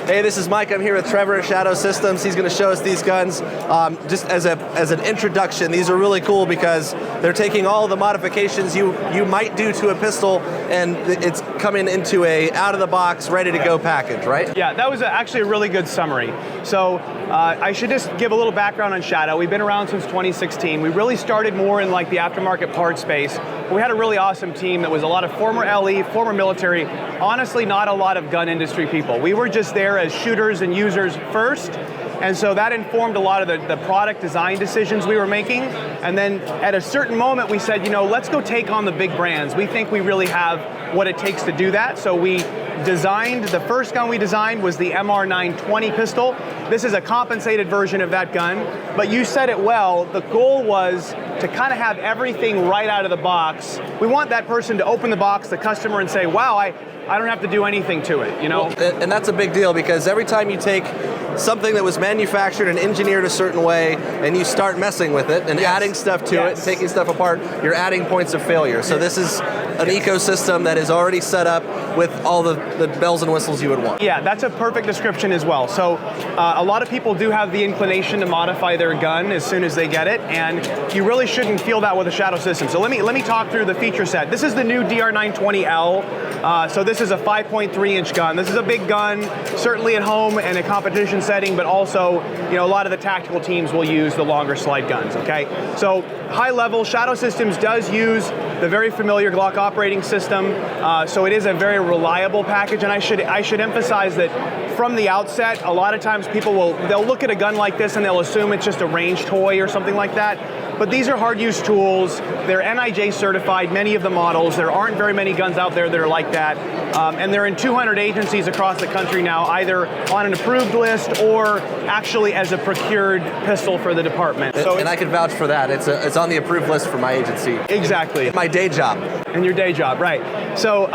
Hey, this is Mike. I'm here with Trevor at Shadow Systems. He's going to show us these guns. Just as an introduction, these are really cool because they're taking all the modifications you might do to a pistol, and it's coming into a out-of-the-box, ready-to-go package, right? Yeah, that was actually a really good summary. So I should just give a little background on Shadow. We've been around since 2016. We really started more in like the aftermarket part space. We had a really awesome team that was a lot of former LE, former military, honestly not a lot of gun industry people. We were just there as shooters and users first, and so that informed a lot of the product design decisions we were making. And then at a certain moment we said, you know, let's go take on the big brands. We think we really have what it takes to do that. So we designed, the first gun we designed was the MR920 pistol. This is a compensated version of that gun, but you said it well, the goal was to kind of have everything right out of the box. We want that person to open the box, the customer, and say, wow, I don't have to do anything to it, you know? Well, and that's a big deal because every time you take something that was manufactured and engineered a certain way and you start messing with it and adding stuff to it and taking stuff apart, you're adding points of failure. So this is an ecosystem that is already set up with all the bells and whistles you would want. Yeah, that's a perfect description as well. So a lot of people do have the inclination to modify their gun as soon as they get it, and you really shouldn't feel that with a Shadow system. So let me talk through the feature set. This is the new DR920L. So this is a 5.3-inch gun. This is a big gun, certainly at home and a competition setting, but also, you know, a lot of the tactical teams will use the longer slide guns, okay? So high level, Shadow Systems does use the very familiar Glock operating system, so it is a very reliable package, and I should emphasize that from the outset, a lot of times they'll look at a gun like this and they'll assume it's just a range toy or something like that. But these are hard use tools. They're NIJ certified, many of the models. There aren't very many guns out there that are like that. And they're in 200 agencies across the country now, either on an approved list or actually as a procured pistol for the department. And I can vouch for that. It's on the approved list for my agency. Exactly. My day job. And your day job, right. So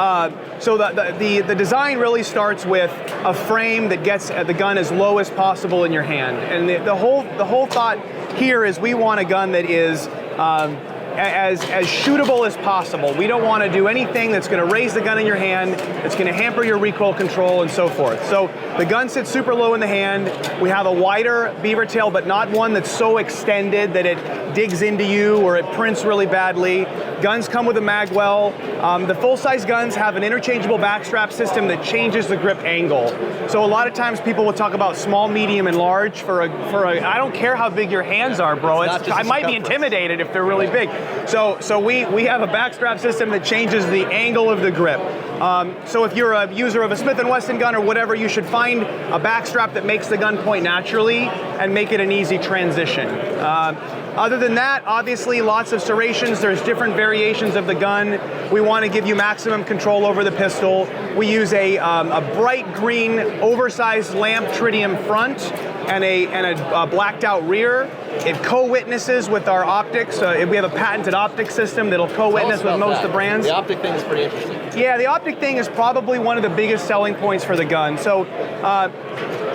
the design really starts with a frame that gets the gun as low as possible in your hand. And the whole thought here is we want a gun that is as shootable as possible. We don't want to do anything that's going to raise the gun in your hand, that's going to hamper your recoil control and so forth. So the gun sits super low in the hand. We have a wider beaver tail, but not one that's so extended that it digs into you or it prints really badly. Guns come with a magwell. The full-size guns have an interchangeable backstrap system that changes the grip angle. So a lot of times people will talk about small, medium, and large for a I don't care how big your hands are, bro. I might be intimidated if they're really big. So we have a backstrap system that changes the angle of the grip. So if you're a user of a Smith & Wesson gun or whatever, you should find a backstrap that makes the gun point naturally and make it an easy transition. Other than that, obviously lots of serrations. There's different variations of the gun. We want to give you maximum control over the pistol. We use a bright green oversized lamp tritium front and a blacked out rear. It co-witnesses with our optics. We have a patented optic system that'll co-witness with most of the brands. The optic thing is pretty interesting. Yeah, the optic thing is probably one of the biggest selling points for the gun. So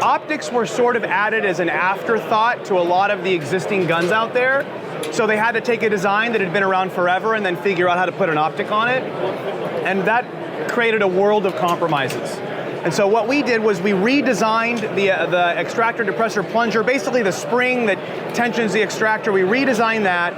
optics were sort of added as an afterthought to a lot of the existing guns out there. So they had to take a design that had been around forever and then figure out how to put an optic on it. And that created a world of compromises. And so what we did was we redesigned the extractor depressor plunger, basically the spring that tensions the extractor. We redesigned that,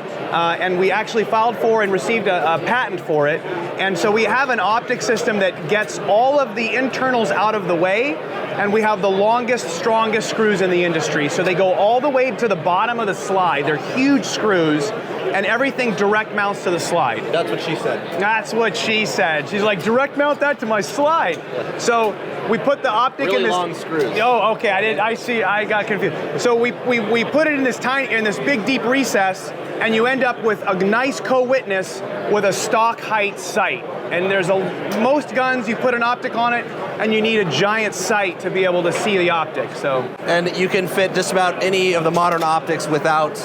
and we actually filed for and received a patent for it. And so we have an optic system that gets all of the internals out of the way, and we have the longest, strongest screws in the industry. So they go all the way to the bottom of the slide. They're huge screws, and everything direct mounts to the slide. That's what she said. That's what she said. She's like, direct mount that to my slide. Yeah. So we put the optic really in this long screws. Oh, okay. I got confused. So we put it in this big deep recess, and you end up with a nice co-witness with a stock height sight. And most guns, you put an optic on it, and you need a giant sight to be able to see the optic. So. And you can fit just about any of the modern optics without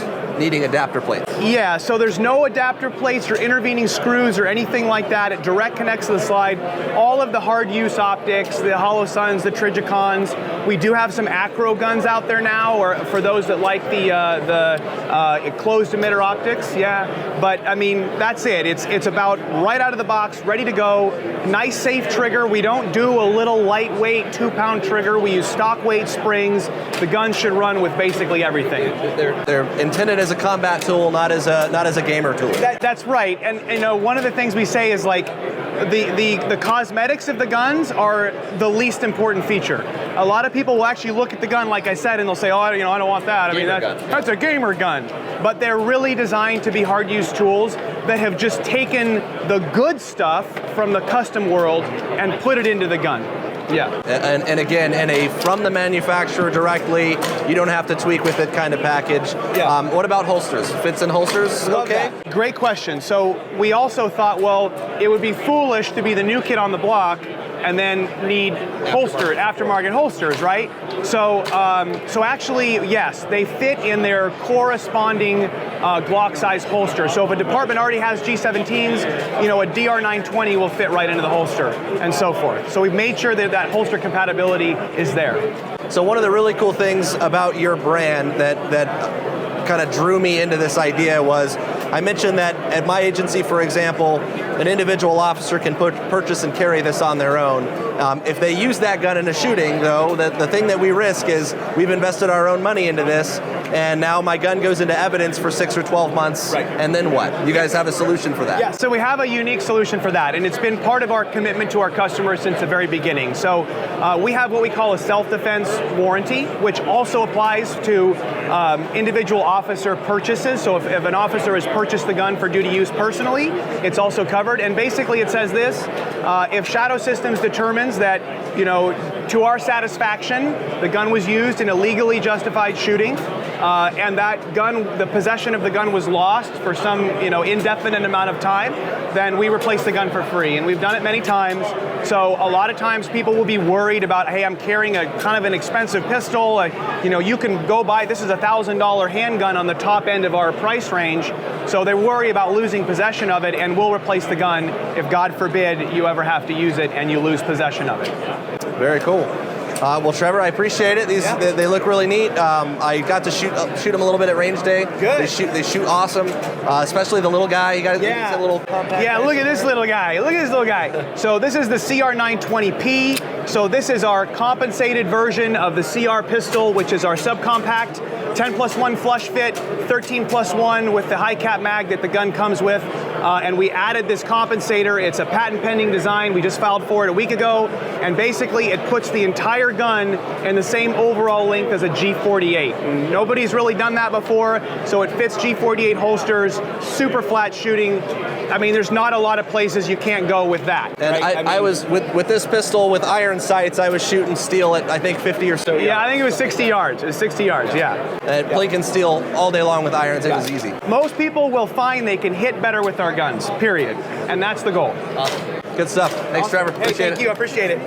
needing adapter plates. Yeah, so there's no adapter plates or intervening screws or anything like that. It direct connects to the slide. All of the hard use optics, the Holosuns, the Trigicons. We do have some acro guns out there now, or for those that like the closed emitter optics. Yeah, but I mean that's it. It's about right out of the box, ready to go. Nice safe trigger. We don't do a little lightweight 2-pound trigger. We use stock weight springs. The gun should run with basically everything. They're intended as a combat tool, not as a gamer tool. That's right. And you know, one of the things we say is like the cosmetics of the guns are the least important feature. A lot of people will actually look at the gun, like I said, and they'll say, "Oh, I don't want that. I mean, that's a gamer gun." But they're really designed to be hard-use tools that have just taken the good stuff from the custom world and put it into the gun. Yeah. And again, in a from the manufacturer directly, you don't have to tweak with it kind of package. Yeah. What about holsters? Fits in holsters? Okay. Great question. So we also thought, well, it would be foolish to be the new kid on the block and then need aftermarket holsters, right? So actually, yes, they fit in their corresponding Glock size holster. So if a department already has G17s, you know, a DR920 will fit right into the holster and so forth. So we've made sure that that holster compatibility is there. So one of the really cool things about your brand that kind of drew me into this idea was, I mentioned that at my agency, for example, an individual officer can purchase and carry this on their own. If they use that gun in a shooting, though, the thing that we risk is we've invested our own money into this, and now my gun goes into evidence for 6 or 12 months, right. And then what? You guys have a solution for that? Yeah, so we have a unique solution for that, and it's been part of our commitment to our customers since the very beginning. So we have what we call a self-defense warranty, which also applies to individual officer purchases. So if an officer has purchased the gun for duty use personally, it's also covered. And basically it says this: if Shadow Systems determines that, you know, to our satisfaction, the gun was used in a legally justified shooting, and that gun, the possession of the gun was lost for some, you know, indefinite amount of time, then we replace the gun for free. And we've done it many times. So a lot of times people will be worried about, hey, I'm carrying a kind of an expensive pistol. You know, you can go buy, this is a $1,000 handgun on the top end of our price range. So they worry about losing possession of it, and we'll replace the gun if, God forbid, you ever have to use it and you lose possession of it. Very cool. Well, Trevor, I appreciate it. They look really neat. I got to shoot them a little bit at range day. Good. They shoot awesome, especially the little guy. You got a little compact. Yeah, look at this little guy. Look at this little guy. So this is the CR920P. So this is our compensated version of the CR pistol, which is our subcompact, 10+1 flush fit, 13+1 with the high cap mag that the gun comes with. And we added this compensator. It's a patent pending design. We just filed for it a week ago. And basically it puts the entire gun in the same overall length as a G48. And nobody's really done that before. So it fits G48 holsters, super flat shooting. I mean, there's not a lot of places you can't go with that. And right? I was, with this pistol, with iron sights, I was shooting steel at, I think, 50 or so yards. Yeah, I think it was 60 yards. It was 60 yards, yeah. And blink and steel all day long with irons, it was easy. Most people will find they can hit better with our guns, period. And that's the goal. Awesome. Good stuff. Thanks, Trevor. Hey, thank you. I appreciate it.